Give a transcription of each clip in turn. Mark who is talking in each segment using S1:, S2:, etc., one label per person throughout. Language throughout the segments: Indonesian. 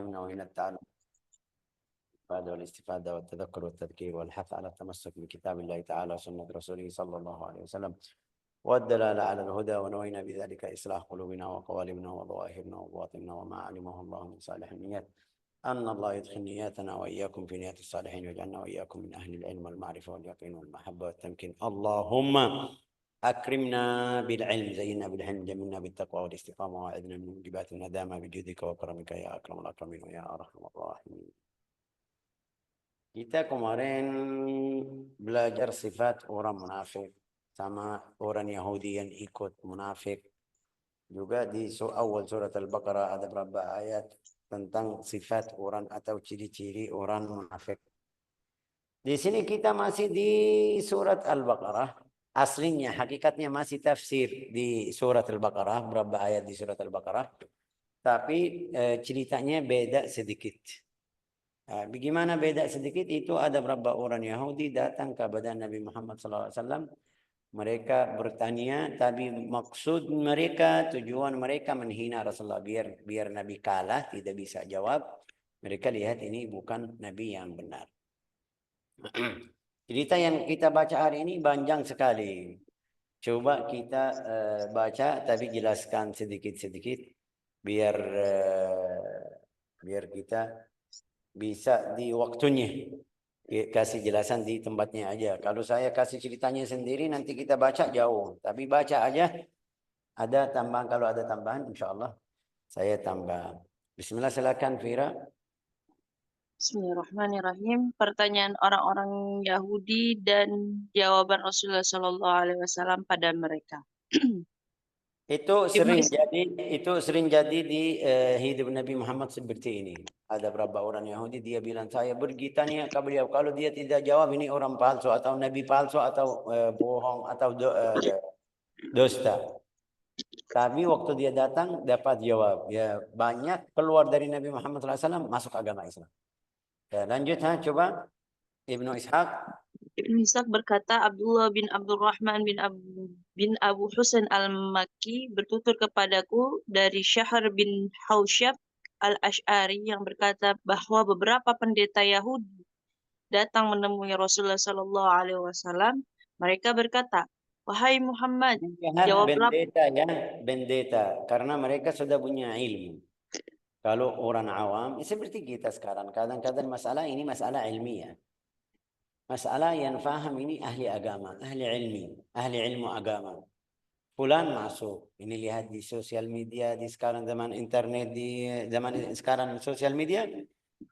S1: فهمنا وإلى التعلم والاستفادة والتذكر والتذكير والحث على التمسك بكتاب الله تعالى وسنة رسوله صلى الله عليه وسلم والدلالة على الهدى، ونوينا بذلك إصلاح قلوبنا وقوالبنا وظواهرنا وبواطننا وما علمه الله من صالح النيات، أن الله يدخل نياتنا وإياكم في نيات الصالحين ويجعلنا وإياكم من أهل العلم والمعرفة واليقين والمحبة والتمكين. اللهم أكرمنا بالعلم، زينا بالحلم، جملنا بالتقوى والاستقامة، وأعذنا من موجبات الندامة بجودك وكرمك يا أكرم الأكرمين ويا أرحم الراحمين. Kita kemarin belajar sifat orang munafik sama orang Yahudi yang ikut munafik. Juga di awal surat Al-Baqarah ada beberapa ayat tentang sifat orang atau ciri-ciri orang munafik. Di sini kita masih di surat Al-Baqarah. Aslinya, hakikatnya masih tafsir di surat Al-Baqarah, beberapa ayat di surat Al-Baqarah. Tapi ceritanya beda sedikit. Bagaimana beda sedikit? Itu ada beberapa orang Yahudi datang kepada Nabi Muhammad SAW. Mereka bertanya, tapi maksud mereka, tujuan mereka menghina Rasulullah biar Nabi kalah, tidak bisa jawab. Mereka lihat ini bukan Nabi yang benar. Cerita yang kita baca hari ini panjang sekali. Coba kita baca, tapi jelaskan sedikit-sedikit biar kita bisa di waktunya kasih jelasan di tempatnya aja. Kalau saya kasih ceritanya sendiri nanti kita baca jauh, tapi baca aja. Ada tambahan, kalau ada tambahan insya Allah saya tambah. Bismillah, silakan Fira.
S2: Bismillahirrahmanirrahim. Pertanyaan orang-orang Yahudi dan jawaban Rasulullah SAW pada mereka.
S1: Itu sering jadi di hidup Nabi Muhammad seperti ini. Ada beberapa orang Yahudi, dia bilang saya pergi tanya ke beliau, kalau dia tidak jawab ini orang palsu atau nabi palsu atau bohong atau dusta. Tapi waktu dia datang dapat jawab. Ya banyak keluar dari Nabi Muhammad SAW masuk agama Islam. Ya, lanjut coba Ibnu Ishaq.
S2: Ibnu Ishaq berkata, Abdullah bin Abdurrahman bin Abu Husain al-Makki bertutur kepadaku dari Syahr bin Hausyab al-Ash'ari yang berkata bahwa beberapa pendeta Yahudi datang menemui Rasulullah SAW. Mereka berkata, wahai Muhammad, jawablah.
S1: Bendeta, karena mereka sudah punya ilmu. Kalau orang awam, seperti kita sekarang, kadang-kadang masalah ini masalah ilmiah. Masalah yang faham ini ahli agama, ahli ilmu agama. Fulan masuk, ini lihat di sosial media, di sekarang zaman internet, di zaman sekarang sosial media,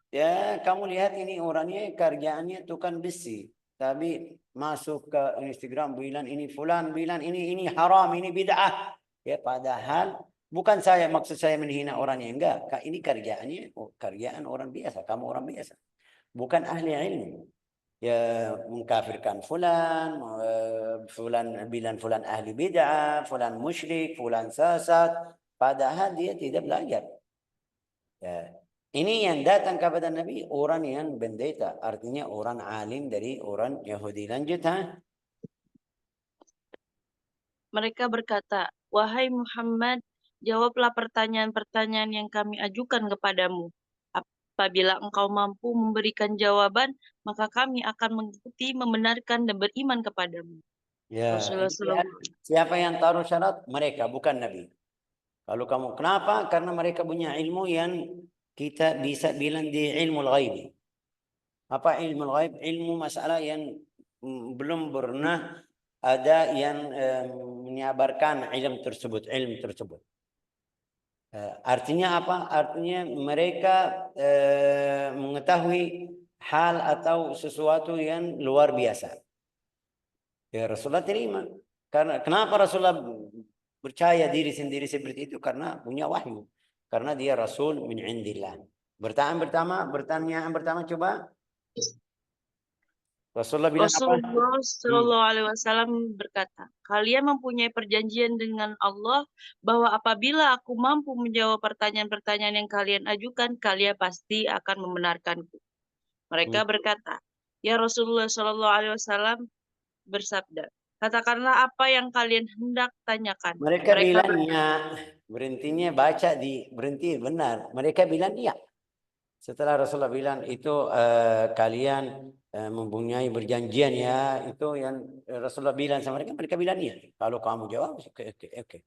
S1: ya kamu lihat ini orangnya kerjaannya tukang besi, tapi masuk ke Instagram bilang ini fulan, bilang ini haram, ini bid'ah. Ya padahal bukan maksud saya menghina orangnya, enggak. Ini kerjaannya kerjaan orang biasa, kamu orang biasa, bukan ahli ilmu. Ya mengkafirkan fulan bilang fulan ahli bid'ah, fulan musyrik, fulan sesat, padahal dia tidak belajar. Ya. Ini yang datang kepada Nabi orang yang bendeta, artinya orang alim dari orang Yahudi. Lanjut
S2: Mereka berkata, wahai Muhammad, jawablah pertanyaan-pertanyaan yang kami ajukan kepadamu. Apabila engkau mampu memberikan jawaban, maka kami akan mengikuti, membenarkan, dan beriman kepadamu.
S1: Ya, siapa yang taruh syarat? Mereka, bukan Nabi. Kalau kamu, kenapa? Karena mereka punya ilmu yang kita bisa bilang di ilmu ghaib. Apa ilmu ghaib? Ilmu masalah yang belum pernah ada yang menyabarkan ilmu tersebut. Artinya apa? Artinya mereka mengetahui hal atau sesuatu yang luar biasa. Ya Rasulullah terima. Karena kenapa Rasulullah percaya diri sendiri seperti itu? Karena punya wahyu. Karena dia Rasul min indillah. Pertanyaan pertama coba. Rasulullah bilang
S2: Rasulullah
S1: apa?
S2: Shallallahu Alaihi Wasallam berkata, kalian mempunyai perjanjian dengan Allah bahwa apabila aku mampu menjawab pertanyaan-pertanyaan yang kalian ajukan, kalian pasti akan membenarkanku. Mereka berkata, ya Rasulullah Shallallahu Alaihi Wasallam bersabda, katakanlah apa yang kalian hendak tanyakan.
S1: Mereka bilangnya berhentinya berhenti benar. Mereka bilang iya. Setelah Rasulullah bilang itu kalian mempunyai berjanjian ya, itu yang Rasulullah bilang sama mereka, mereka bilang iya. Kalau kamu jawab, oke.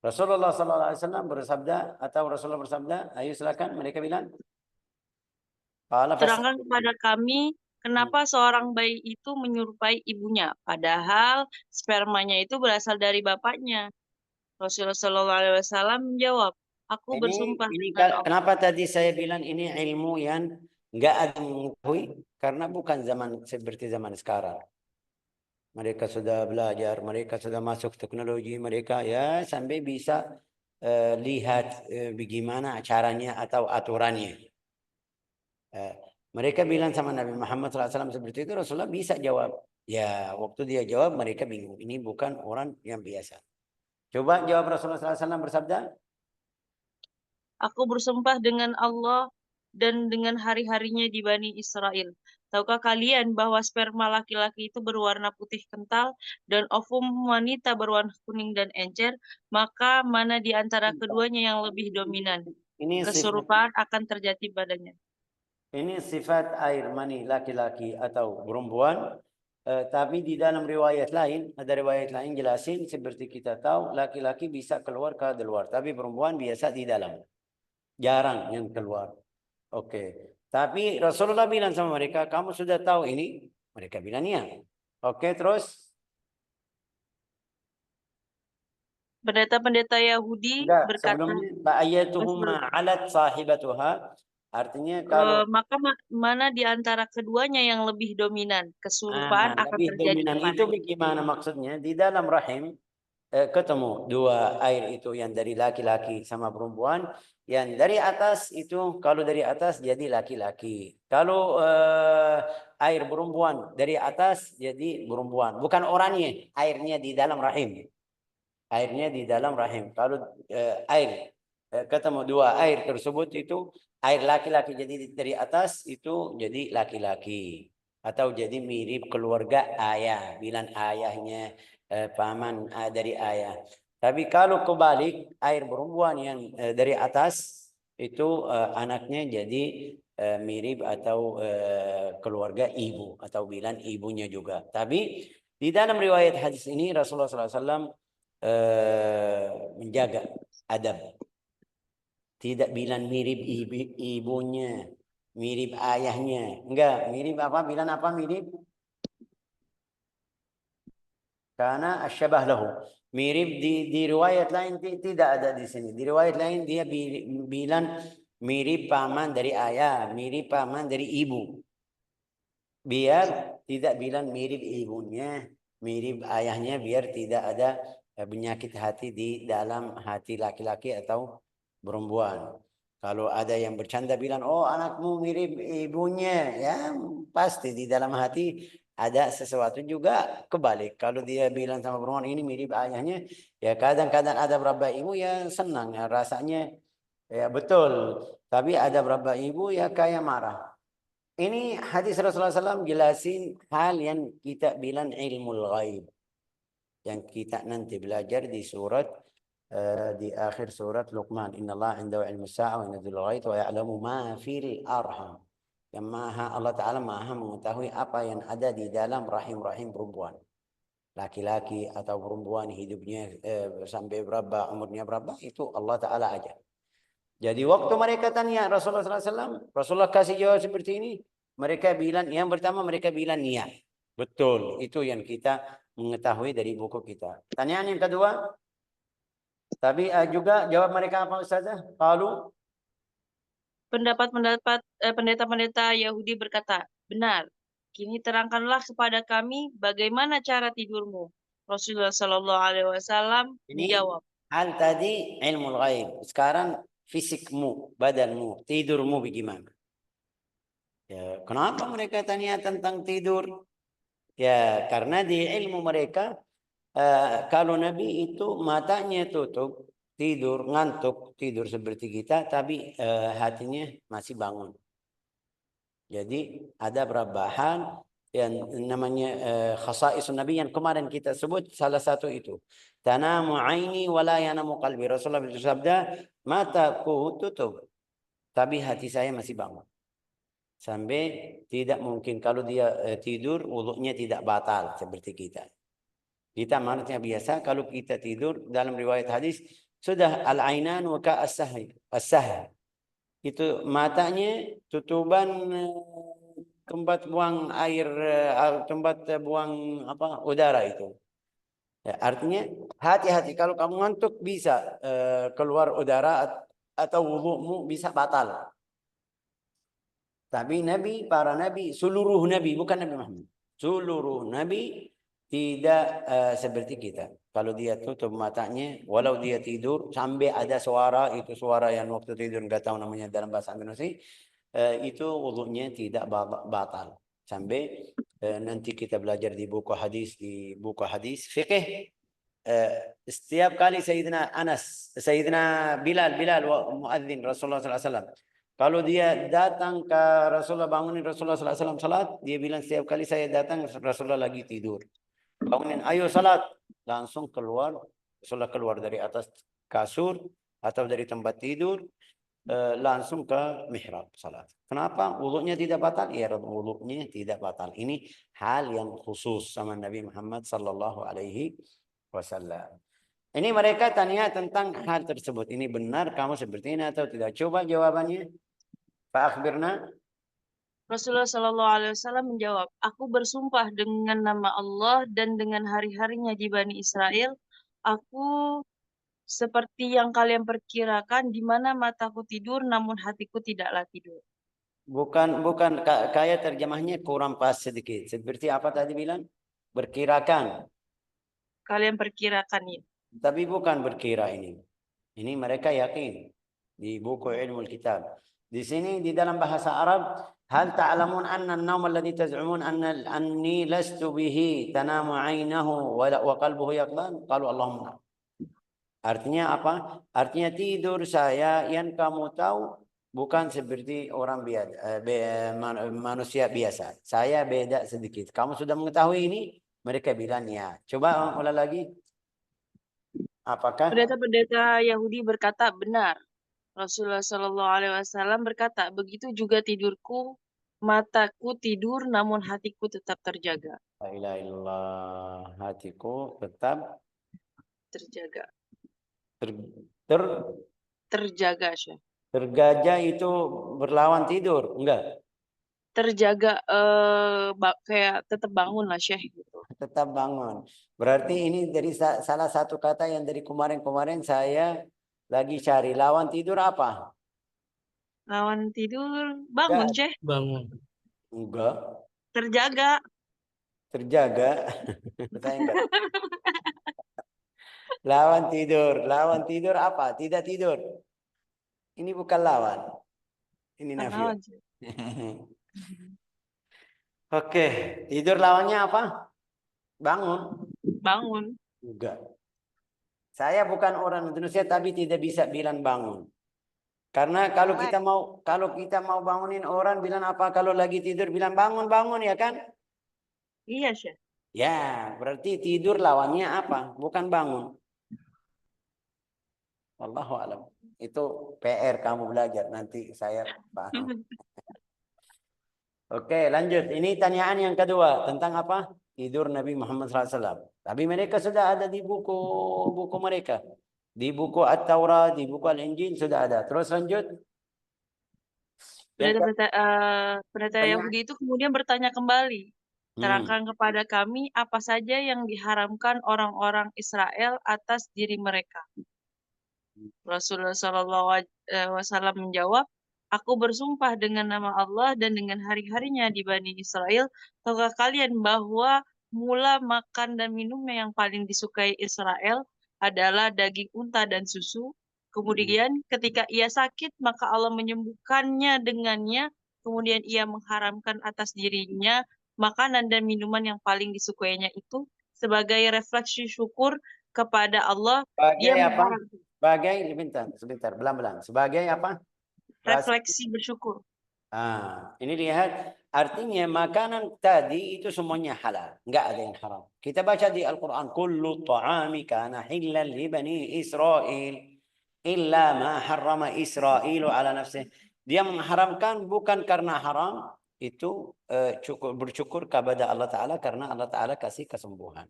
S1: Rasulullah SAW bersabda atau Rasulullah bersabda, ayo silakan. Mereka bilang,
S2: Terangkan kepada kami kenapa seorang bayi itu menyerupai ibunya, padahal spermanya itu berasal dari bapaknya. Rasulullah SAW menjawab, aku bersumpah
S1: ini
S2: dengan Allah.
S1: kenapa tadi saya bilang ini ilmu yang nggak ada yang mengetahui, karena bukan zaman seperti zaman sekarang. Mereka sudah belajar, mereka sudah masuk teknologi, mereka ya sampai bisa lihat bagaimana caranya atau aturannya. Mereka bilang sama Nabi Muhammad SAW seperti itu, Rasulullah bisa jawab. Ya, waktu dia jawab mereka bingung. Ini bukan orang yang biasa. Coba jawab Rasulullah SAW bersabda.
S2: Aku bersumpah dengan Allah dan dengan hari-harinya di Bani Israel. Tahukah kalian bahwa sperma laki-laki itu berwarna putih kental dan ovum wanita berwarna kuning dan encer? Maka mana di antara keduanya yang lebih dominan?
S1: Ini sifat,
S2: Keserupaan akan terjadi padanya.
S1: ini sifat air mani laki-laki atau perempuan. Tapi di dalam riwayat lain, ada riwayat lain jelasin seperti kita tahu laki-laki bisa keluar ke luar, tapi perempuan biasa di dalam. Jarang yang keluar. Oke. Tapi Rasulullah bilang sama mereka, kamu sudah tahu ini? Mereka bilang iya. Oke, terus?
S2: Pendeta-pendeta Yahudi
S1: Enggak,
S2: berkata,
S1: sebelumnya fa'ayyatuhuma 'alat sahibatuha. Artinya kalau
S2: maka mana di antara keduanya yang lebih dominan? Kesurupaan akan
S1: lebih
S2: terjadi
S1: dominan itu
S2: kepadanya.
S1: bagaimana maksudnya? Di dalam rahim ketemu dua air itu yang dari laki-laki sama perempuan, yang dari atas itu kalau dari atas jadi laki-laki, kalau air perempuan dari atas jadi perempuan, bukan orangnya, airnya di dalam rahim, airnya di dalam rahim. Kalau air ketemu dua air tersebut itu air laki-laki jadi dari atas itu jadi laki-laki, atau jadi mirip keluarga ayah, bilang ayahnya paman dari ayah. Tapi kalau kebalik air perempuan yang dari atas itu anaknya jadi mirip atau keluarga ibu atau bilang ibunya juga. Tapi di dalam riwayat hadis ini Rasulullah SAW menjaga adab. Tidak bilang mirip ibunya, mirip ayahnya. Enggak, mirip apa? Bilang apa mirip? Karena asyabah lahu. Mirip di riwayat lain tidak ada di sini. Di riwayat lain dia bilang mirip paman dari ayah, mirip paman dari ibu. Biar tidak bilang mirip ibunya, mirip ayahnya, biar tidak ada penyakit hati di dalam hati laki-laki atau perempuan. Kalau ada yang bercanda bilang, oh anakmu mirip ibunya, ya pasti di dalam hati ada sesuatu juga kebalik. Kalau dia bilang sama perempuan ini mirip ayahnya, ya kadang-kadang ada beberapa ibu ya senang, ya rasanya ya betul. Tapi ada beberapa ibu ya kayak marah. Ini hadis Rasulullah SAW jelasin hal yang kita bilang ilmul ghaib. Yang kita nanti belajar di surat di akhir surat Luqman. Inna Allah indahu ilmu sa'a wa yanzilul ghaib wa ya'lamu ma fil arham. Yang Allah Ta'ala maha mengetahui apa yang ada di dalam rahim-rahim perempuan. Laki-laki atau perempuan hidupnya sampai berapa, umurnya berapa, itu Allah Ta'ala aja. Jadi waktu mereka tanya Rasulullah SAW, Rasulullah kasih jawab seperti ini. Mereka bilang, yang pertama mereka bilang niat. Betul, itu yang kita mengetahui dari buku kita. Tanyaan yang kedua, tapi juga jawab mereka apa Ustazah? Kalau
S2: Pendeta-pendeta Yahudi berkata, benar, kini terangkanlah kepada kami bagaimana cara tidurmu. Rasulullah Shallallahu Alaihi Wasallam
S1: ini
S2: menjawab,
S1: hal tadi ilmu ghaib. Sekarang fisikmu, badanmu, tidurmu bagaimana? Ya, kenapa mereka tanya tentang tidur? Ya, karena di ilmu mereka kalau Nabi itu matanya tutup, tidur, ngantuk, tidur seperti kita, tapi hatinya masih bangun. Jadi ada beberapa hal yang namanya khasaisun Nabi yang kemarin kita sebut, salah satu itu. Tanamu aini wala yanamu qalbi. Rasulullah bersabda, mataku tutup, tapi hati saya masih bangun. Sampai tidak mungkin kalau dia tidur, wudunya tidak batal seperti kita. Kita manusia biasa, kalau kita tidur dalam riwayat hadis, sudah al-ainan wa ka as-sahy. Itu matanya tutupan tempat buang air, tempat buang apa udara itu. Ya, artinya hati-hati kalau kamu ngantuk bisa keluar udara atau wudumu bisa batal. Tapi Nabi, para Nabi, seluruh Nabi, bukan Nabi Muhammad. Seluruh Nabi tidak seperti kita. Kalau dia tutup matanya, walau dia tidur, sampai ada suara, itu suara yang waktu tidur, nggak tahu namanya dalam bahasa Indonesia, itu wudunya tidak batal. Sampai nanti kita belajar di buku hadis, fikih. Setiap kali Sayyidina Anas, Sayyidina Bilal muadzin Rasulullah SAW. Kalau dia datang ke Rasulullah, bangunin Rasulullah SAW salat, dia bilang setiap kali saya datang Rasulullah lagi tidur. Bangunin, ayo salat. Langsung keluar, Rasulullah keluar dari atas kasur atau dari tempat tidur, langsung ke mihrab salat. Kenapa? Wudunya tidak batal? Ya, wudunya tidak batal. Ini hal yang khusus sama Nabi Muhammad sallallahu alaihi wasallam. Ini mereka tanya tentang hal tersebut. Ini benar kamu seperti ini atau tidak? Coba jawabannya. Pak Akhbirna.
S2: Rasulullah Shallallahu Alaihi Wasallam menjawab, aku bersumpah dengan nama Allah dan dengan hari-harinya di Bani Israel, aku seperti yang kalian perkirakan, di mana mataku tidur namun hatiku tidaklah tidur.
S1: Bukan kayak terjemahnya kurang pas sedikit. Seperti apa tadi bilang? Berkirakan.
S2: Kalian perkirakan ya.
S1: Tapi bukan berkira ini. Ini mereka yakin di buku ilmu kitab. Di sini di dalam bahasa Arab, hal ta'lamun anna an-nawm alladhi taz'umun anni lastu bihi tanamu 'ainahu wa qalbuhu yaqlan? Qalu Allahumma. Artinya apa? Artinya tidur saya yang kamu tahu bukan seperti orang biasa, manusia biasa. Saya beda sedikit. Kamu sudah mengetahui ini? Mereka bilang ya. Coba ulang lagi. Apakah?
S2: Pendeta-pendeta Yahudi berkata, benar. Rasulullah Shallallahu Alaihi Wasallam berkata, begitu juga tidurku, mataku tidur namun hatiku tetap terjaga.
S1: La ilaha illallah, hatiku tetap
S2: Terjaga.
S1: terjaga.
S2: Syekh.
S1: Tergajah itu berlawan tidur, enggak?
S2: Terjaga kayak tetap bangun lah Syekh gitu.
S1: Tetap bangun. Berarti ini dari salah satu kata yang dari kemarin-kemarin saya lagi cari. Lawan tidur apa?
S2: Lawan tidur bangun
S1: Enggak.
S2: Syekh.
S3: Bangun.
S1: Enggak.
S2: Terjaga.
S1: Terjaga. Saya enggak. Lawan tidur apa? Tidak tidur. Ini bukan lawan. Ini nafi. Oke, tidur lawannya apa? Bangun.
S2: Bangun.
S1: Enggak. Saya bukan orang Indonesia tapi tidak bisa bilang bangun. Karena kalau kita mau bangunin orang bilang apa, kalau lagi tidur bilang bangun ya kan?
S2: Iya Syekh.
S1: Ya, berarti tidur lawannya apa? Bukan bangun. Wallahu alam. Itu PR kamu belajar, nanti saya paham. Oke, lanjut. Ini tanyaan yang kedua tentang apa? Tidur Nabi Muhammad SAW. Tapi mereka sudah ada di buku mereka. Di buku At-Taurat, di buku Al-Injil sudah ada. Terus lanjut.
S2: Pendeta Yahudi itu kemudian bertanya kembali, terangkan kepada kami apa saja yang diharamkan orang-orang Israel atas diri mereka. Rasulullah SAW menjawab, aku bersumpah dengan nama Allah dan dengan hari-harinya di Bani Israel, tahukah kalian bahwa mula makan dan minumnya yang paling disukai Israel adalah daging unta dan susu. Kemudian ketika ia sakit, maka Allah menyembuhkannya dengannya. Kemudian ia mengharamkan atas dirinya makanan dan minuman yang paling disukainya itu sebagai refleksi syukur kepada Allah.
S1: Sebagai apa? Sebagai sebentar, belang-belang. Sebagai apa?
S2: Refleksi bersyukur.
S1: Ini lihat, artinya makanan tadi itu semuanya halal, enggak ada yang haram. Kita baca di Al-Quran, kullu ta'ami kana hillan li bani Israel illa ma harrama Israilu ala nafsih. Dia mengharamkan bukan karena haram, itu bersyukur kepada Allah Ta'ala karena Allah Ta'ala kasih kesembuhan.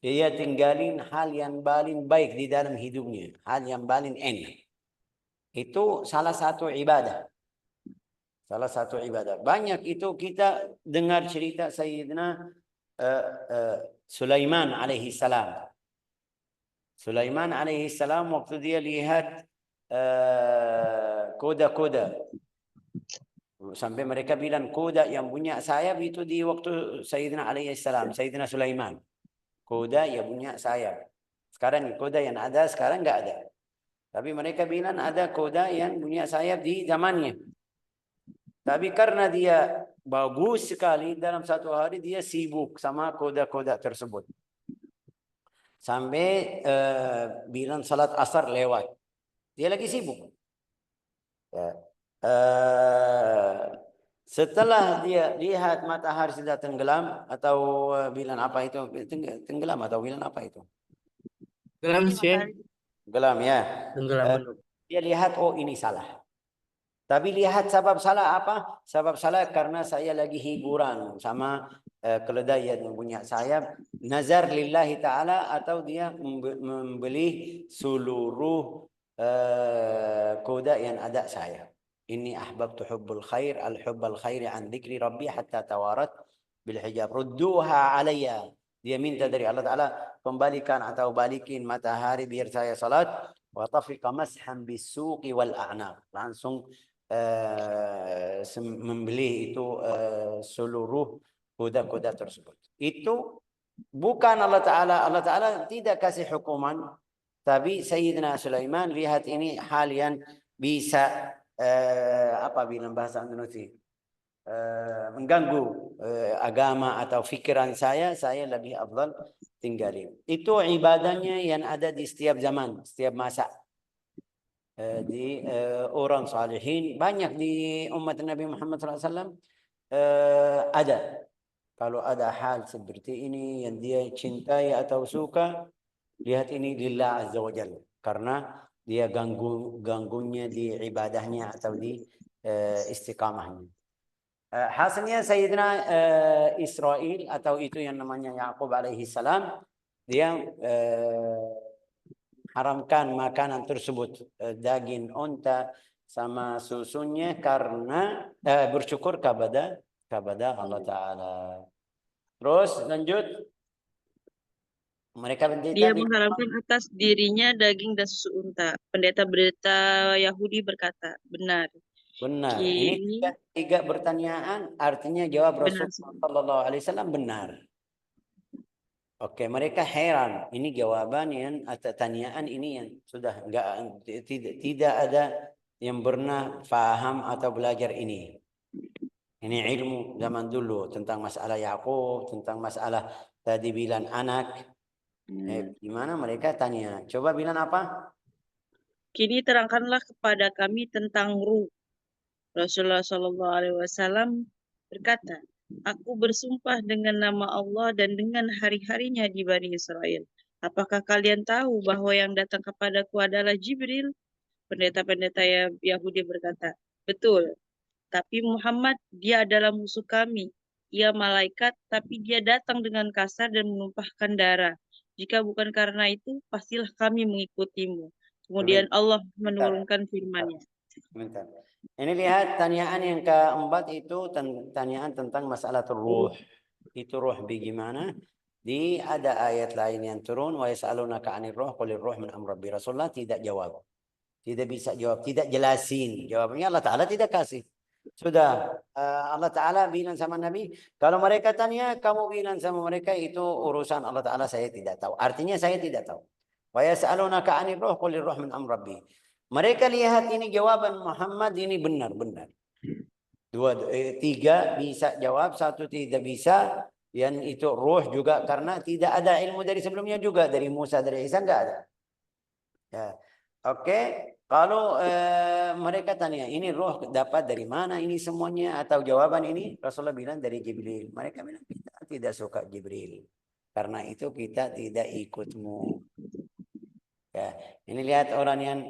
S1: Dia tinggalin hal yang paling baik di dalam hidupnya, hal yang paling enak. Itu salah satu ibadah. Salah satu ibadah. Banyak itu kita dengar cerita Sayyidina Sulaiman alaihi salam. Sulaiman alaihi salam waktu dia lihat kuda-kuda. Sampai mereka bilang kuda yang punya sayap itu di waktu Sayyidina alaihi salam, Sayyidina Sulaiman. Kuda yang punya sayap. Sekarang kuda yang ada sekarang enggak ada. Tapi mereka bilang ada kuda yang punya sayap di zamannya. Tapi karena dia bagus sekali, dalam satu hari dia sibuk sama kuda-kuda tersebut. Sampai bilang salat asar lewat. Dia lagi sibuk. Ya. Setelah dia lihat matahari sudah tenggelam, atau bilang apa itu? Tenggelam atau bilang apa itu?
S3: Tenggelam sih.
S1: Tenggelam ya.
S3: Tenggelam.
S1: Dia lihat, oh ini salah. Tapi lihat sebab salah apa? Sebab salah karena saya lagi hiburan sama keledai yang punya sayap. Nazar lillahi ta'ala, atau dia membeli seluruh kuda yang ada sayap. Inni ahbabtu hubbul khair, al-hubbal khairi an dzikri rabbi hatta tawarat bil hijab. Rudduha alayya. Dia minta dari Allah Ta'ala, kembalikan atau balikin matahari biar saya salat. Wa tafiqa mashan bisuqi wal a'naq. Langsung membeli itu seluruh kuda-kuda tersebut. Itu bukan Allah Ta'ala tidak kasih hukuman, tapi Sayyidina Sulaiman lihat ini hal yang bisa apa bilang bahasa Indonesia, mengganggu agama atau fikiran saya lebih afdal tinggalin. Itu ibadahnya yang ada di setiap zaman, setiap masa. Di orang salihin banyak di umat Nabi Muhammad SAW ada. Kalau ada hal seperti ini yang dia cintai atau suka, lihat ini lillah azza wa jalla, karena dia ganggunya di ibadahnya atau di istiqamahnya. Hasilnya Sayyidina Israel, atau itu yang namanya Yaqub alaihi salam, dia haramkan makanan tersebut, daging unta sama susunya, karena bersyukur kepada Allah Ta'ala. Terus lanjut. Mereka
S2: Dia mengharamkan atas dirinya daging dan susu unta. Pendeta-pendeta Yahudi berkata, benar.
S1: Benar. Ini tiga pertanyaan, artinya jawab Rasulullah Sallallahu Alaihi Wasallam benar. Oke, mereka heran. Ini jawaban yang atau tanyaan ini yang sudah tidak ada yang pernah faham atau belajar ini. Ini ilmu zaman dulu tentang masalah Yakub, tentang masalah tadi bilang anak. Gimana mereka tanya? Coba bilang apa?
S2: Kini terangkanlah kepada kami tentang ruh. Rasulullah Shallallahu Alaihi Wasallam berkata, aku bersumpah dengan nama Allah dan dengan hari-harinya di Bani Israel. Apakah kalian tahu bahwa yang datang kepadaku adalah Jibril? Pendeta-pendeta Yahudi berkata, betul. Tapi Muhammad, dia adalah musuh kami. Ia malaikat, tapi dia datang dengan kasar dan menumpahkan darah. Jika bukan karena itu, pastilah kami mengikutimu. Kemudian Allah menurunkan firman-Nya.
S1: Bentar. Ini lihat tanyaan yang keempat itu tanyaan tentang masalah ruh. Itu ruh bagaimana? Ada ayat lain yang turun, wa yas'alunaka 'anir ruh qul ruh min amri rabbi. Rasulullah tidak jawab. Tidak bisa jawab, tidak jelasin. Jawabnya Allah Ta'ala tidak kasih. Sudah Allah Ta'ala bilang sama Nabi, kalau mereka tanya, kamu bilang sama mereka itu urusan Allah Ta'ala, saya tidak tahu. Artinya saya tidak tahu. Wa yas'alunaka 'anir ruh qul ruh min amri rabbi. Mereka lihat ini jawaban Muhammad ini benar-benar. Tiga bisa jawab, satu tidak bisa. Yang itu ruh juga karena tidak ada ilmu dari sebelumnya juga. Dari Musa, dari Isa enggak ada. Ya. Oke. Kalau mereka tanya, ini ruh dapat dari mana ini semuanya? Atau jawaban ini Rasulullah bilang dari Jibril. Mereka bilang kita tidak suka Jibril. Karena itu kita tidak ikutmu. Ya, ini lihat orang yang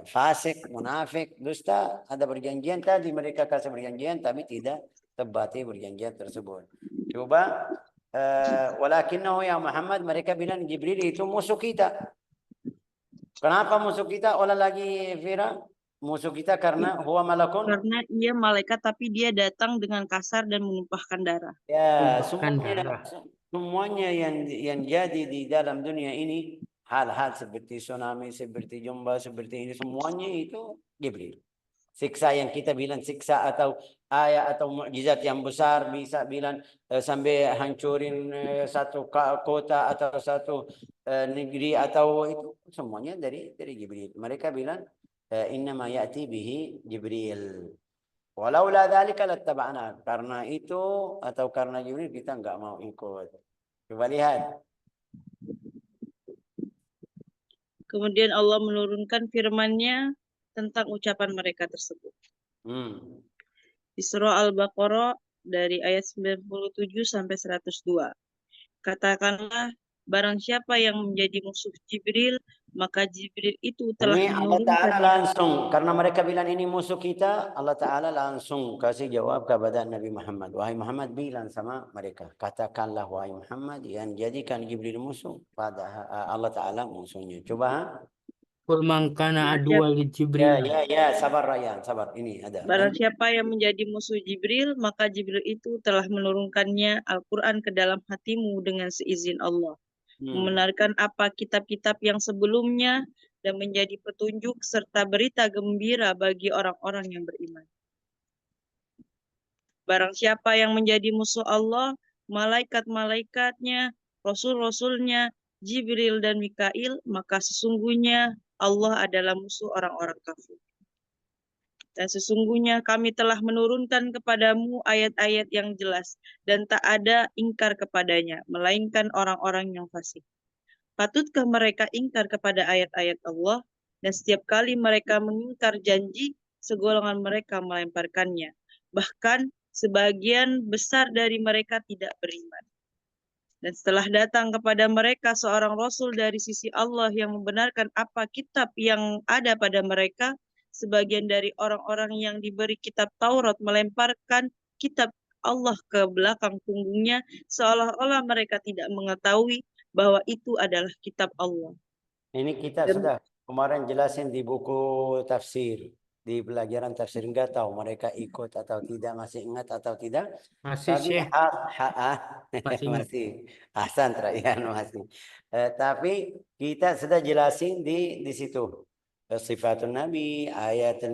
S1: fasik, munafik, dusta, ada perjanjian tadi mereka kasih perjanjian tapi tidak tepati perjanjian tersebut. Coba walakinnahu ya Muhammad, mereka bilang Jibril itu musuh kita. Kenapa musuh kita? Ulang lagi Fira. Musuh kita karena huwa malakun.
S2: Karena ia malaikat tapi dia datang dengan kasar dan menumpahkan darah.
S1: Ya,
S3: Tumpahkan darah.
S1: semuanya yang jadi di dalam dunia ini, hal-hal seperti tsunami, seperti gempa, seperti ini, semuanya itu Jibril. Siksa yang kita bilang siksa atau ayat atau mukjizat yang besar, bisa bilang sampai hancurin satu kota atau satu negeri, atau itu semuanya dari Jibril. Mereka bilang innama ya'ti bihi Jibril. Walaula dzalika lattaba'na. Karena itu atau karena Jibril kita enggak mau ikut. Coba lihat.
S2: Kemudian Allah menurunkan firman-Nya tentang ucapan mereka tersebut. Di surah Al-Baqarah dari ayat 97 sampai 102. Katakanlah, barang siapa yang menjadi musuh Jibril, maka Jibril itu telah
S1: Ini Allah Ta'ala
S2: menurunkannya.
S1: langsung. Karena mereka bilang ini musuh kita, Allah Ta'ala langsung kasih jawab kepada Nabi Muhammad. Wahai Muhammad, bilang sama mereka. Katakanlah wahai Muhammad, yang jadikan Jibril musuh, pada Allah Ta'ala musuhnya. Coba.
S3: Qul man kana aduwwan li Jibril.
S1: Ya, sabar Ryan, sabar. Ini ada.
S2: Barang siapa yang menjadi musuh Jibril, maka Jibril itu telah menurunkannya Al-Quran ke dalam hatimu dengan seizin Allah. Membenarkan apa kitab-kitab yang sebelumnya dan menjadi petunjuk serta berita gembira bagi orang-orang yang beriman. Barang siapa yang menjadi musuh Allah, malaikat-malaikatnya, rasul-rasulnya, Jibril dan Mikail, maka sesungguhnya Allah adalah musuh orang-orang kafir. Dan sesungguhnya kami telah menurunkan kepadamu ayat-ayat yang jelas, dan tak ada ingkar kepadanya, melainkan orang-orang yang fasik. Patutkah mereka ingkar kepada ayat-ayat Allah, dan setiap kali mereka mengingkar janji, segolongan mereka melemparkannya. Bahkan sebagian besar dari mereka tidak beriman. Dan setelah datang kepada mereka seorang rasul dari sisi Allah yang membenarkan apa kitab yang ada pada mereka, sebagian dari orang-orang yang diberi kitab Taurat melemparkan kitab Allah ke belakang punggungnya, seolah-olah mereka tidak mengetahui bahwa itu adalah kitab Allah.
S1: Ini kita sudah kemarin jelasin di buku tafsir. Di pelajaran tafsir, enggak tahu mereka ikut atau tidak, masih ingat atau tidak.
S3: Masih
S1: Tapi
S3: Syekh. Masih ingat.
S1: masih Ahsan Rayyan masih. Tapi kita sudah jelasin di situ. Sifatun Nabi, ayat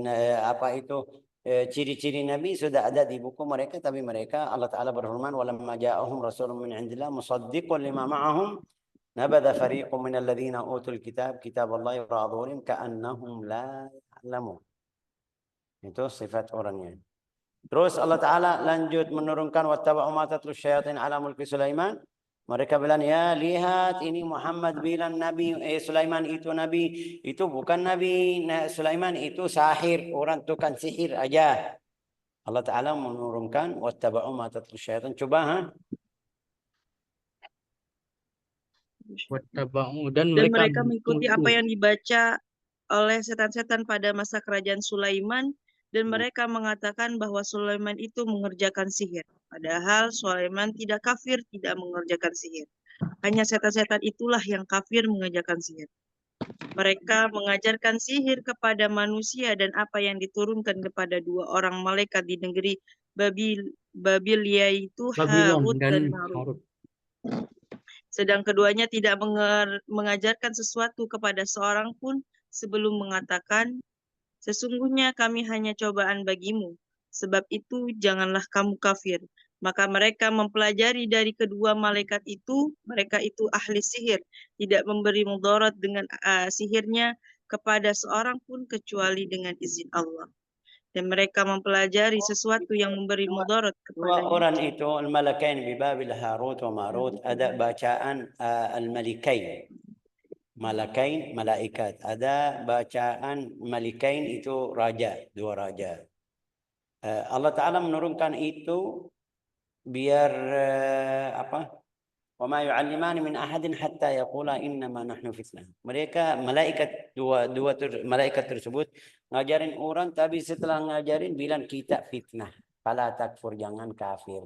S1: apa itu ciri-ciri Nabi sudah ada di buku mereka, tapi mereka Allah Ta'ala berfirman walamma ja'ahum rasulun min indillah musaddiqun lima ma'ahum nabadha fariqun min alladhina utul kitab Allah wara'a dhuhurihim ka'annahum la ya'lamun. Itu sifat orangnya. Terus Allah Ta'ala lanjut menurunkan wattaba'u ma tatlu syayatin ala mulki Sulaiman. Mereka bilang, ya lihat ini Muhammad bilang Nabi Sulaiman itu Nabi. Itu bukan Nabi Sulaiman, itu sahir, orang tukang sihir aja. Allah Ta'ala menurunkan wattaba'u ma tatlu syayatin. Coba
S3: Dan
S2: mereka mengikuti apa yang dibaca oleh setan-setan pada masa kerajaan Sulaiman, dan mereka mengatakan bahwa Sulaiman itu mengerjakan sihir. Padahal Sulaiman tidak kafir, tidak mengerjakan sihir. Hanya setan-setan itulah yang kafir mengerjakan sihir. Mereka mengajarkan sihir kepada manusia dan apa yang diturunkan kepada dua orang malaikat di negeri Babil, yaitu Harut dan Marut. Sedang keduanya tidak mengajarkan sesuatu kepada seorang pun sebelum mengatakan, sesungguhnya kami hanya cobaan bagimu, sebab itu janganlah kamu kafir. Maka mereka mempelajari dari kedua malaikat itu, mereka itu ahli sihir, tidak memberi mudarat dengan sihirnya kepada seorang pun kecuali dengan izin Allah. Dan mereka mempelajari sesuatu yang memberi mudarat kepadanya.
S1: Orang itu al-malakain bi Babil Harut wa Marut, ada bacaan al-malikain. Malakain malaikat, ada bacaan malikain itu raja, dua raja. Allah Ta'ala menurunkan itu biar وما يعلمان من أحد حتى يقولا إنما نحن فتنة. Mereka malaikat tersebut ngajarin orang, tapi setelah ngajarin bilang kita fitnah. Fala takfur, jangan kafir,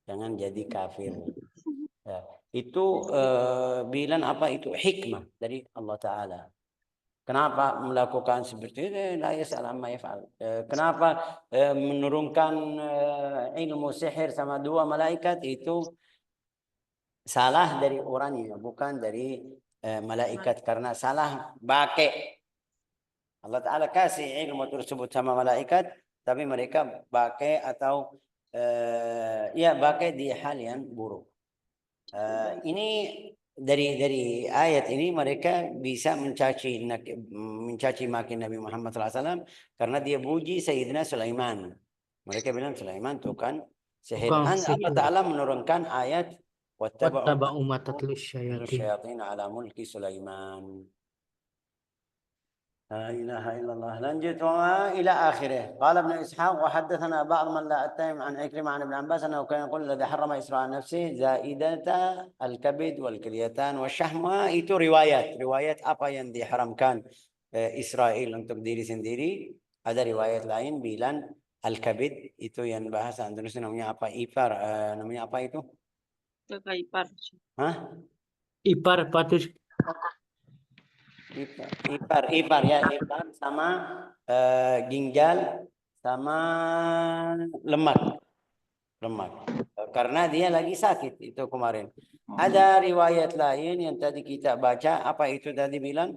S1: jangan jadi kafir. Ya. Itu bilang apa itu hikmah dari Allah Ta'ala. Kenapa melakukan seperti itu? La yas'al amma yaf'al. Kenapa menurunkan ilmu sihir sama dua malaikat itu salah dari orangnya, bukan dari malaikat, karena salah pakai. Allah Ta'ala kasih ilmu tersebut sama malaikat, tapi mereka pakai atau pakai di hal yang buruk. Ini dari ayat ini mereka bisa mencaci maki Nabi Muhammad SAW karena dia puji Sayyidina Sulaiman. Mereka bilang Sulaiman itu kan sihir. Allah Ta'ala menurunkan ayat
S3: واتبعوا ما تتلو الشياطين
S1: الشياطين على ملك سليمان. لا إله إلا الله. lanjut إلى آخره. قال ابن إسحاق وحدثنا بعض من لا أتهم عن عكرمة عن ابن عباس أنه كان يقول الذي حرم إسراء نفسه زائدة الكبد والكليتان والشحم. Itu riwayat apa yang diharamkan Israel untuk diri sendiri. Ada riwayat lain bilang al-kabid itu yang bahasa Indonesia namanya apa? Ipar, namanya apa itu?
S2: Kakak ipar.
S1: Hah?
S3: ipar patus
S1: Ipar sama ginjal sama lemak. Karena dia lagi sakit itu kemarin. Ada riwayat lain yang tadi kita baca, apa itu tadi bilang?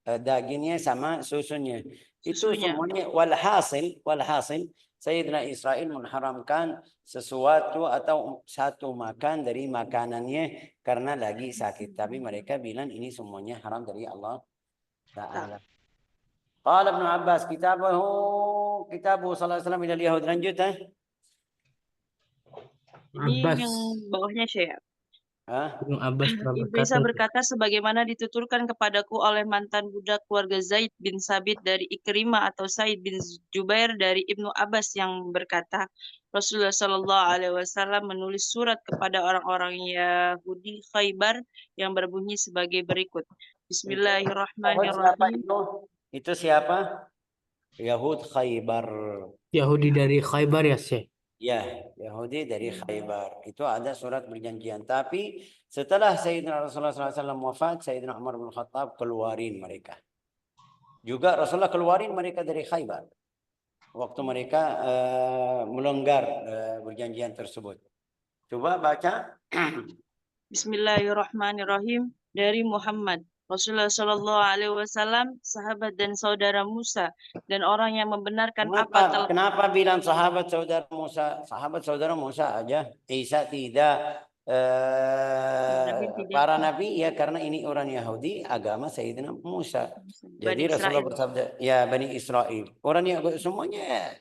S1: Dagingnya sama susunya. Itu semuanya walhasil Sayyidina Israel mengharamkan sesuatu atau satu makan dari makanannya karena lagi sakit. Tapi mereka bilang ini semuanya haram dari Allah Ta'ala. Qala Ibn Abbas kitabuhu sallallahu alaihi wasallam ila al-Yahud. Lanjut
S2: Ini yang bawahnya Syekh.
S3: Ibnu Abbas
S2: Ibnu Isa berkata, sebagaimana dituturkan kepadaku oleh mantan budak keluarga Zaid bin Sabit dari Ikrimah atau Said bin Jubair dari Ibnu Abbas yang berkata, Rasulullah Shallallahu Alaihi Wasallam menulis surat kepada orang-orang Yahudi Khaybar yang berbunyi sebagai berikut. Bismillahirrahmanirrahim.
S1: Itu siapa? Yahud Khaybar.
S3: Yahudi dari Khaybar ya, Syekh?
S1: Ya, Yahudi dari Khaybar. Itu ada surat perjanjian. Tapi setelah Sayyidina Rasulullah SAW wafat, Sayyidina Umar bin Khattab keluarin mereka. Juga Rasulullah keluarin mereka dari Khaybar. Waktu mereka melanggar perjanjian tersebut. Coba baca.
S2: Bismillahirrahmanirrahim. Dari Muhammad. Rasulullah Shallallahu Alaihi Wasallam, sahabat dan saudara Musa, dan orang yang membenarkan
S1: Kenapa bilang sahabat saudara Musa? Sahabat saudara Musa aja. Isa tidak. Para nabi ya, karena ini orang Yahudi agama Sayyidina Musa. Jadi Rasulullah bersabda, ya Bani Israel. Orang yang semuanya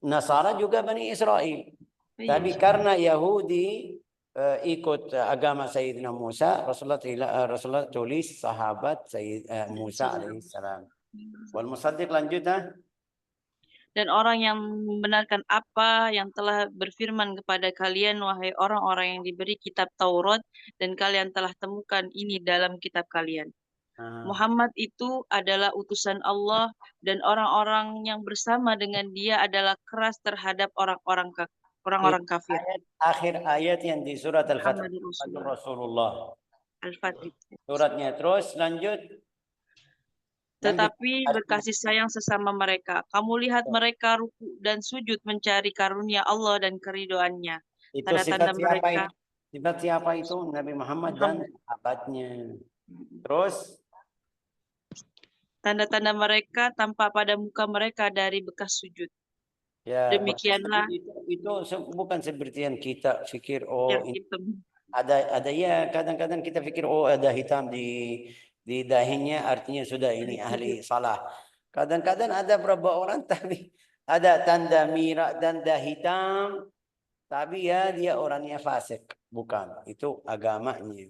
S1: Nasara juga Bani Israel. Tapi karena Yahudi ikut agama Sayyidina Musa, Rasulullah tulis sahabat Musa alaihissalam. Wal musaddiq lanjut
S2: Dan orang yang membenarkan apa yang telah berfirman kepada kalian, wahai orang-orang yang diberi kitab Taurat, dan kalian telah temukan ini dalam kitab kalian. Muhammad itu adalah utusan Allah, dan orang-orang yang bersama dengan dia adalah keras terhadap orang-orang kafir.
S1: Akhir ayat yang di surat Al-Fatih. Rasulullah.
S2: Al-Fatih.
S1: Suratnya terus lanjut.
S2: Tetapi berkasih sayang sesama mereka. Kamu lihat mereka ruku dan sujud mencari karunia Allah dan keridoannya.
S1: Itu sifat siapa? Sifat siapa itu? Nabi Muhammad dan sahabatnya. Terus
S2: tanda-tanda mereka tampak pada muka mereka dari bekas sujud. Ya, demikianlah.
S1: Itu bukan seperti yang kita pikir. Ada ya, kadang-kadang kita pikir ada hitam di dahinya, artinya sudah ini ahli salah. Kadang-kadang ada beberapa orang tapi ada tanda merah, tanda hitam, tapi ya dia orangnya fasik. Bukan, itu agamanya,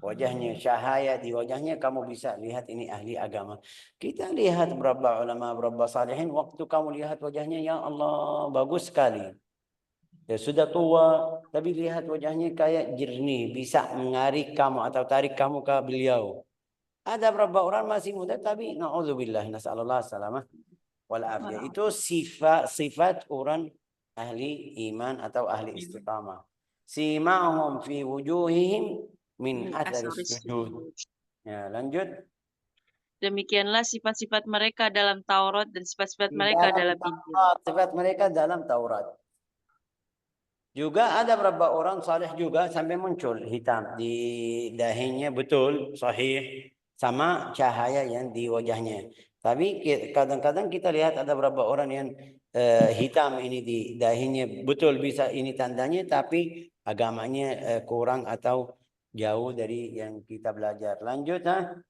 S1: wajahnya, cahaya di wajahnya kamu bisa lihat ini ahli agama. Kita lihat beberapa ulama, beberapa salihin, waktu kamu lihat wajahnya, ya Allah, bagus sekali. Ya sudah tua, tapi lihat wajahnya kayak jernih, bisa menarik kamu atau tarik kamu ke beliau. Ada beberapa orang masih muda, tapi na'udzubillah, nas'alullah salamah wal afiyah. Itu sifat orang ahli iman atau ahli istiqamah. Simahum fi wujuhihim min athari sujud. Ya, lanjut.
S2: Demikianlah sifat-sifat mereka dalam Taurat dan sifat-sifat
S1: Di
S2: mereka
S1: dalam
S2: dalam Injil.
S1: Taurat, sifat mereka dalam Taurat. Juga ada beberapa orang saleh juga sampai muncul hitam di dahinya, betul, sahih, sama cahaya yang di wajahnya. Tapi kadang-kadang kita lihat ada beberapa orang yang hitam ini di dahinya, betul bisa ini tandanya, tapi agamanya kurang atau jauh dari yang kita belajar. Lanjut, ha?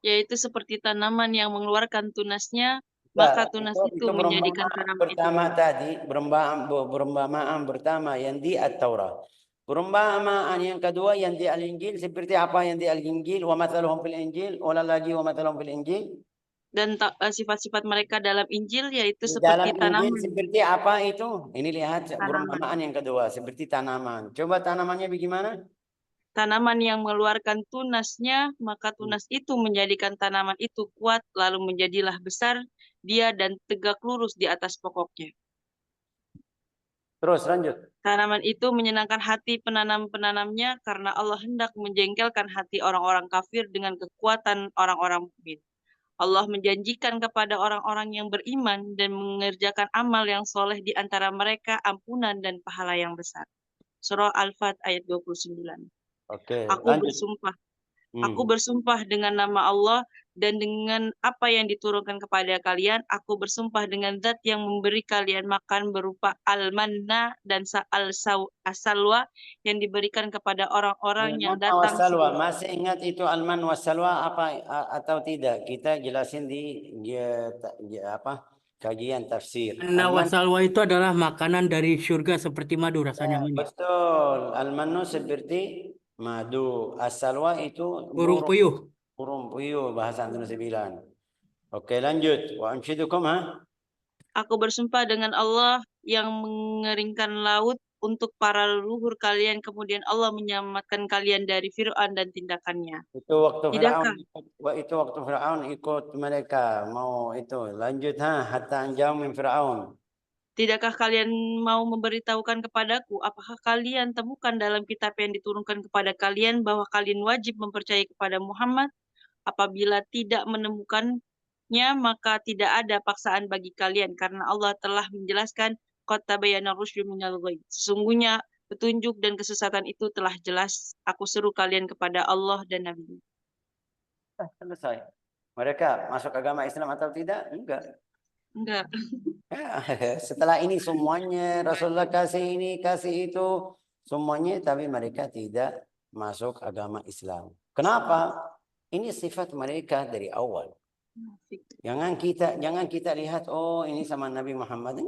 S2: Yaitu seperti tanaman yang mengeluarkan tunasnya,
S1: Ya,
S2: maka tunas itu
S1: itu
S2: menjadikan
S1: perumpamaan
S2: tanaman itu
S1: pertama
S2: kuat.
S1: tadi, perumpamaan pertama yang di At-Taurat. Perumpamaan yang kedua yang di Al-Injil seperti apa yang di Al-Injil? Wa mathaluhum fil Injil, ulang lagi wa mathaluhum fil Injil.
S2: Dan sifat-sifat mereka dalam Injil yaitu
S1: Di dalam
S2: seperti
S1: Injil
S2: tanaman.
S1: seperti apa itu? Ini lihat
S2: Tanaman.
S1: perumpamaan yang kedua seperti tanaman. Coba tanamannya bagaimana?
S2: Tanaman yang mengeluarkan tunasnya, maka tunas itu menjadikan tanaman itu kuat, lalu menjadilah besar dia dan tegak lurus di atas pokoknya.
S1: Terus lanjut.
S2: Tanaman itu menyenangkan hati penanam-penanamnya karena Allah hendak menjengkelkan hati orang-orang kafir dengan kekuatan orang-orang mukmin. Allah menjanjikan kepada orang-orang yang beriman dan mengerjakan amal yang soleh di antara mereka ampunan dan pahala yang besar. Surah Al-Fat ayat 29.
S1: Oke,
S2: Aku
S1: lanjut.
S2: bersumpah. Aku bersumpah dengan nama Allah dan dengan apa yang diturunkan kepada kalian. Aku bersumpah dengan zat yang memberi kalian makan berupa al-manna dan as-salwa yang diberikan kepada orang-orang yang
S1: Al-man
S2: datang
S1: wassalwa.
S2: sebelum.
S1: Masih ingat itu al-man wassalwa apa atau tidak? Kita jelasin di apa? Kajian tafsir.
S3: Manna wa
S1: Al-man,
S3: salwa itu adalah makanan dari surga seperti madu, rasanya manis.
S1: betul. Al-mannu seperti madu. As-salwa itu
S3: Burung puyuh.
S1: burung puyuh bahasa Indonesia bilang. Oke, lanjut. Wa ansyidukum, ha?
S2: Aku bersumpah dengan Allah yang mengeringkan laut untuk para leluhur kalian, kemudian Allah menyelamatkan kalian dari Fir'aun dan tindakannya. Tidakkah
S1: Itu waktu Firaun ikut mereka mau itu. Lanjut, ha? Hatta anjau min Firaun.
S2: Tidakkah kalian mau memberitahukan kepadaku, apakah kalian temukan dalam kitab yang diturunkan kepada kalian bahwa kalian wajib mempercayai kepada Muhammad? Apabila tidak menemukannya, maka tidak ada paksaan bagi kalian, karena Allah telah menjelaskan, qad tabayyana rusydu minal ghayy. Sesungguhnya petunjuk dan kesesatan itu telah jelas. Aku seru kalian kepada Allah dan Nabi.
S1: Selesai. Mereka masuk agama Islam atau tidak? Enggak.
S2: Enggak.
S1: Setelah ini semuanya Rasulullah kasih ini, kasih itu, semuanya, tapi mereka tidak masuk agama Islam. Kenapa? Ini sifat mereka dari awal. Jangan kita lihat, oh ini sama Nabi Muhammad.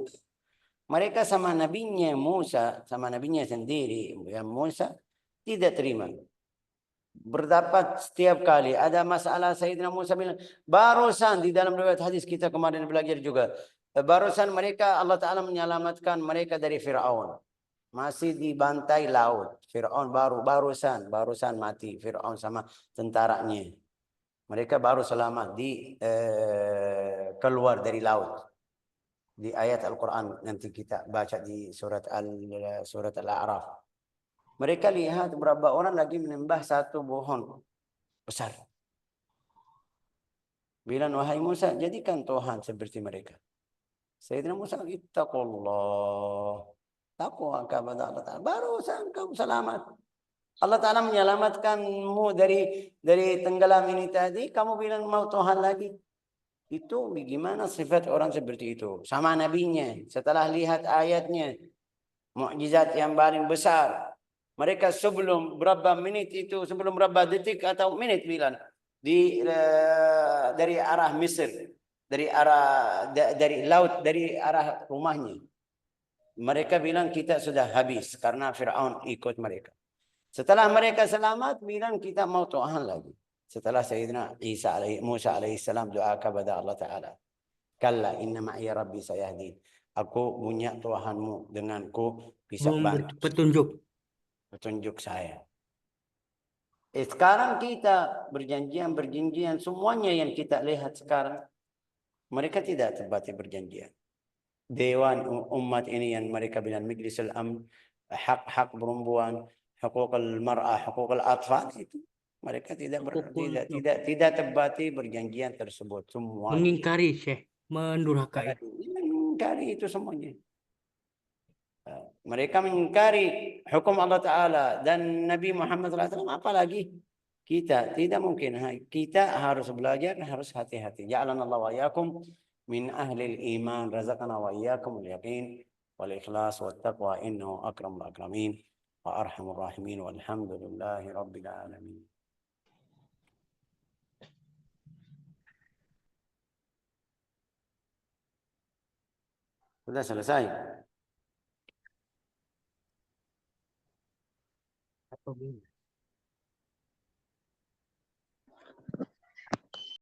S1: Mereka sama nabinya Musa, sama nabinya sendiri, yang Musa tidak terima. Berdapat setiap kali ada masalah, Sayyidina Musa bilang, barusan di dalam riwayat hadis kita kemarin belajar juga, barusan mereka Allah Ta'ala menyelamatkan mereka dari Fir'aun, masih dibantai laut. Fir'aun barusan mati, Fir'aun sama tentaranya. Mereka baru selamat di keluar dari laut. Di ayat Al-Quran nanti kita baca di surat Al-A'raf. Mereka lihat beberapa orang lagi menyembah satu pohon besar. Bilang, wahai Musa, jadikan Tuhan seperti mereka. Sayyidina Musa, ittaqullah. Takwa kepada Allah Ta'ala. Barusan kamu selamat. Allah Ta'ala menyelamatkanmu dari tenggelam ini tadi. Kamu bilang mau Tuhan lagi. Itu bagaimana sifat orang seperti itu. Sama nabinya. Setelah lihat ayatnya. Mukjizat yang paling besar. Mereka sebelum berapa menit itu, sebelum berapa detik atau menit bilang dari arah Mesir, dari laut, dari arah rumahnya. Mereka bilang kita sudah habis karena Firaun ikut mereka. Setelah mereka selamat, bilang kita mau Tuhan lagi. Setelah Sayyidina Musa alaihissalam doa kepada Allah Ta'ala. Kalla inna ma'iya rabbi sayahdin. Aku punya Tuhanmu, denganku bisa
S3: Memberi
S1: bantu
S3: petunjuk.
S1: saya. Sekarang kita berjanjian semuanya yang kita lihat sekarang mereka tidak tepati berjanjian. Dewan umat ini yang mereka bilang Majlisul Amn, hak-hak perempuan, hukuk al-mar'ah, hukuk al-atfal itu mereka tidak tepati perjanjian tersebut semuanya.
S3: Mengingkari, Syekh, mendurhakai.
S1: Mengingkari itu semuanya. Mereka mengingkari hukum Allah Ta'ala dan Nabi Muhammad SAW, apalagi kita. Tidak mungkin. Kita harus belajar, harus hati-hati. Ja'alana Allah wa iyyakum min ahlil iman, razaqana wa iyyakum al-yaqin wal ikhlas wa taqwa innahu akramul akramin wa arhamur rahimin walhamdulillahi rabbil alamin. Sudah selesai.
S3: Atau gimana?